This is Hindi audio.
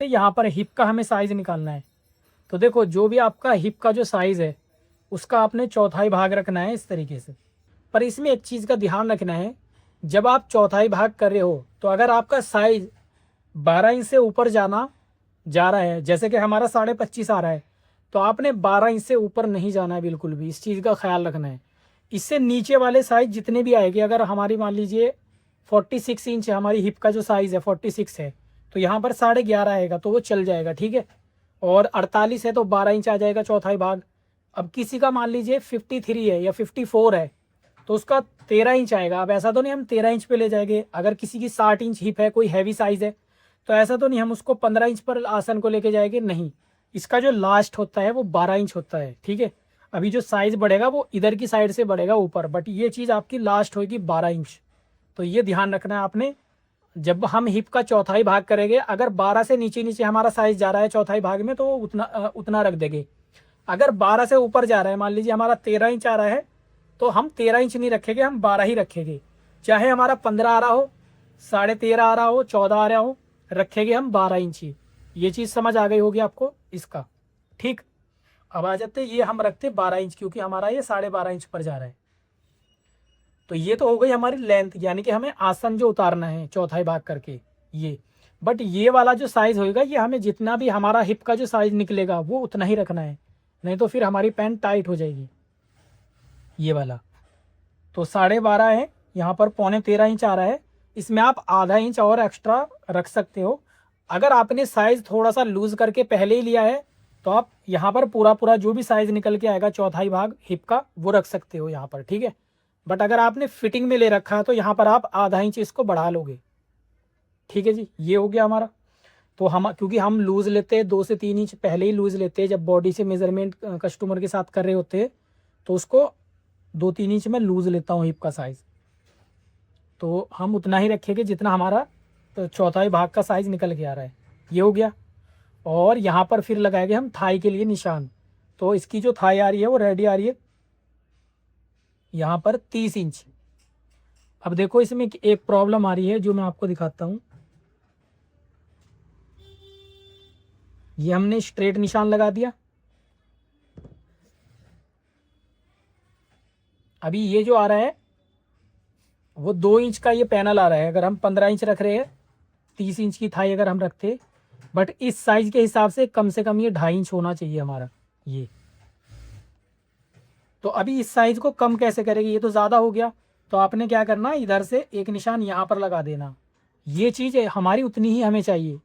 यहाँ पर हिप का हमें साइज निकालना है। तो देखो जो भी आपका हिप का जो साइज है उसका आपने चौथाई भाग रखना है इस तरीके से। पर इसमें एक चीज़ का ध्यान रखना है, जब आप चौथाई भाग कर रहे हो तो अगर आपका साइज 12 इंच से ऊपर जा रहा है, जैसे कि हमारा 25.5 आ रहा है, तो आपने 12 इंच से ऊपर नहीं जाना है बिल्कुल भी, इस चीज़ का ख्याल रखना है। इससे नीचे वाले साइज जितने भी आएंगे, अगर हमारी मान लीजिए 46 इंच हमारी हिप का जो साइज़ है 46 है, तो यहाँ पर 11.5 आएगा तो वो चल जाएगा, ठीक है। और 48 है तो 12 इंच आ जाएगा चौथाई भाग। अब किसी का मान लीजिए 53 है या 54 है तो उसका 13 इंच आएगा। अब ऐसा तो नहीं हम 13 इंच पे ले जाएंगे। अगर किसी की 60 इंच हिप है, कोई हैवी साइज़ है, तो ऐसा तो नहीं हम उसको 15 इंच पर आसन को लेके जाएंगे, नहीं। इसका जो लास्ट होता है वो 12 इंच होता है, ठीक है। अभी जो साइज़ बढ़ेगा वो इधर की साइड से बढ़ेगा ऊपर, बट ये चीज़ आपकी लास्ट होगी 12 इंच। तो ये ध्यान रखना है आपने। जब हम हिप का चौथाई भाग करेंगे, अगर 12 से नीचे नीचे हमारा साइज़ जा रहा है चौथाई भाग में, तो वो उतना रख देंगे। अगर 12 से ऊपर जा रहा है, मान लीजिए हमारा 13 इंच आ रहा है, तो हम 13 इंच नहीं रखेंगे, हम 12 ही रखेंगे। चाहे हमारा 15 आ रहा हो, 13.5 आ रहा हो, 14 आ रहा हो, रखेंगे हम 12 इंच ही। ये चीज़ समझ आ गई होगी आपको इसका, ठीक। अब आ जाते ये हम रखते 12 इंच, क्योंकि हमारा ये 12.5 इंच पर जा रहा है। तो ये तो हो गई हमारी लेंथ, यानी कि हमें आसन जो उतारना है चौथाई भाग करके ये। बट ये वाला जो साइज़ होएगा, ये हमें जितना भी हमारा हिप का जो साइज़ निकलेगा वो उतना ही रखना है, नहीं तो फिर हमारी पैंट टाइट हो जाएगी, ये वाला। तो 12.5 है, यहाँ पर 12.75 इंच आ रहा है, इसमें आप आधा इंच और एक्स्ट्रा रख सकते हो। अगर आपने साइज़ थोड़ा सा लूज़ करके पहले ही लिया है, तो आप यहाँ पर पूरा पूरा जो भी साइज़ निकल के आएगा चौथाई भाग हिप का, वो रख सकते हो यहाँ पर, ठीक है। बट अगर आपने फिटिंग में ले रखा है तो यहाँ पर आप आधा इंच इसको बढ़ा लोगे, ठीक है जी। ये हो गया हमारा। तो हम, क्योंकि हम लूज़ लेते हैं 2 से 3 इंच पहले ही लूज़ लेते हैं, जब बॉडी से मेजरमेंट कस्टमर के साथ कर रहे होते हैं, तो उसको 2-3 इंच में लूज़ लेता हूँ हिप का साइज़। तो हम उतना ही रखेंगे जितना हमारा तो चौथाई भाग का साइज़ निकल के आ रहा है। ये हो गया। और यहाँ पर फिर लगाएंगे हम थाई के लिए निशान। तो इसकी जो थाई आ रही है वो रेडी आ रही है यहाँ पर 30 इंच। अब देखो इसमें एक प्रॉब्लम आ रही है जो मैं आपको दिखाता हूँ। ये हमने स्ट्रेट निशान लगा दिया। अभी ये जो आ रहा है वो 2 इंच का ये पैनल आ रहा है। अगर हम 15 इंच रख रहे हैं, 30 इंच की थाई अगर हम रखते, बट इस साइज के हिसाब से कम ये 2.5 इंच होना चाहिए हमारा ये। तो अभी इस साइज को कम कैसे करेंगे, ये तो ज़्यादा हो गया। तो आपने क्या करना, इधर से एक निशान यहाँ पर लगा देना। ये चीज़ हमारी उतनी ही हमें चाहिए,